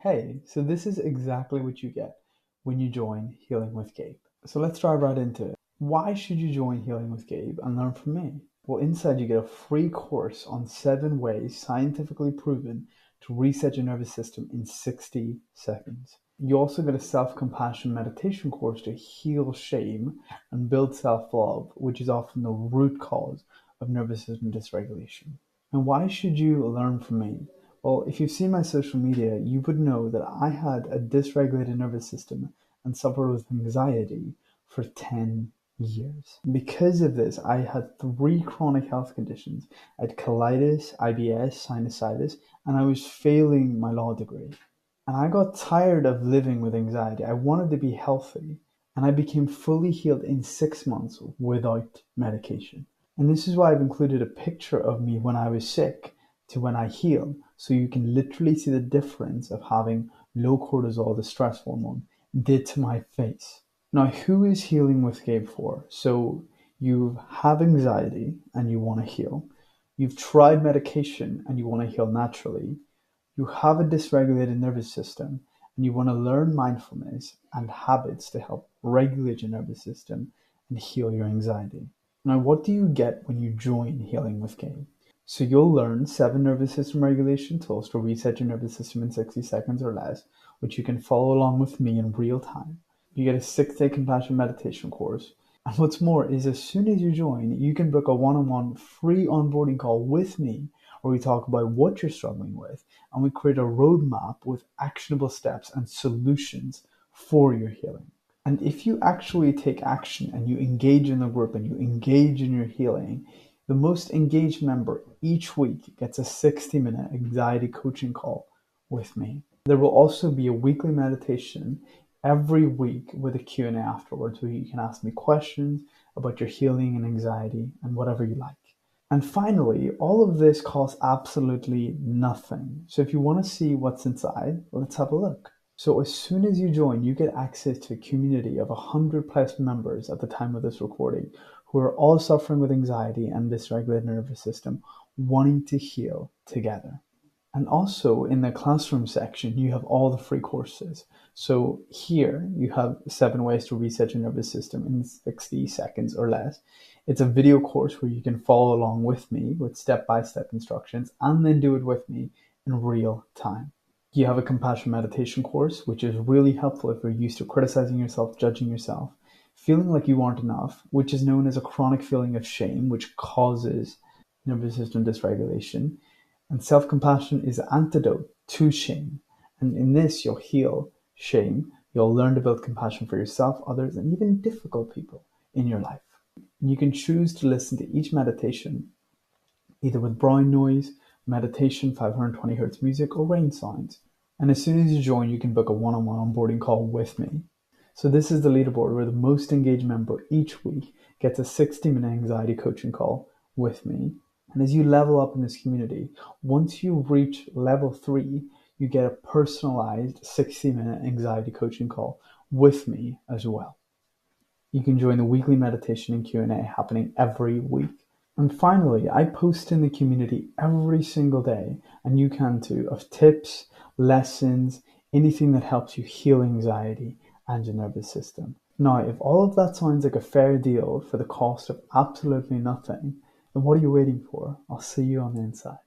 Hey, so this is exactly what you get when you join Healing with Gabe. So let's dive right into it. Why should you join Healing with Gabe and learn from me? Well, inside you get a free course on 7 ways scientifically proven to reset your nervous system in 60 seconds. You also get a self-compassion meditation course to heal shame and build self-love, which is often the root cause of nervous system dysregulation. And why should you learn from me? Well, if you've seen my social media, you would know that I had a dysregulated nervous system and suffered with anxiety for 10 years. Because of this, I had 3 chronic health conditions. I had colitis, IBS, sinusitis, and I was failing my law degree. And I got tired of living with anxiety. I wanted to be healthy, and I became fully healed in 6 months without medication. And this is why I've included a picture of me when I was sick to when I healed, so you can literally see the difference of having low cortisol, the stress hormone, did to my face. Now, who is Healing with Gabe for? So you have anxiety and you want to heal. You've tried medication and you want to heal naturally. You have a dysregulated nervous system and you want to learn mindfulness and habits to help regulate your nervous system and heal your anxiety. Now, what do you get when you join Healing with Gabe? So you'll learn 7 nervous system regulation tools to reset your nervous system in 60 seconds or less, which you can follow along with me in real time. You get a 6-day compassion meditation course. And what's more is as soon as you join, you can book a one-on-one free onboarding call with me where we talk about what you're struggling with and we create a roadmap with actionable steps and solutions for your healing. And if you actually take action and you engage in the group and you engage in your healing, the most engaged member each week gets a 60-minute anxiety coaching call with me. There will also be a weekly meditation every week with a Q&A afterwards where you can ask me questions about your healing and anxiety and whatever you like. And finally, all of this costs absolutely nothing. So if you want to see what's inside, let's have a look. So as soon as you join, you get access to a community of 100 plus members at the time of this recording who are all suffering with anxiety and dysregulated nervous system, wanting to heal together. And also in the classroom section, you have all the free courses. So here you have 7 ways to reset your nervous system in 60 seconds or less. It's a video course where you can follow along with me with step-by-step instructions and then do it with me in real time. You have a compassion meditation course, which is really helpful if you're used to criticizing yourself, judging yourself, feeling like you aren't enough, which is known as a chronic feeling of shame, which causes nervous system dysregulation. And self-compassion is an antidote to shame. And in this, you'll heal shame. You'll learn to build compassion for yourself, others, and even difficult people in your life. And you can choose to listen to each meditation, either with brown noise, meditation, 520 hertz music, or rain sounds. And as soon as you join, you can book a one-on-one onboarding call with me. So this is the leaderboard where the most engaged member each week gets a 60-minute anxiety coaching call with me. And as you level up in this community, once you reach level 3, you get a personalized 60-minute anxiety coaching call with me as well. You can join the weekly meditation and Q&A happening every week. And finally, I post in the community every single day, and you can too, of tips, lessons, anything that helps you heal anxiety and your nervous system. Now, if all of that sounds like a fair deal for the cost of absolutely nothing, then what are you waiting for? I'll see you on the inside.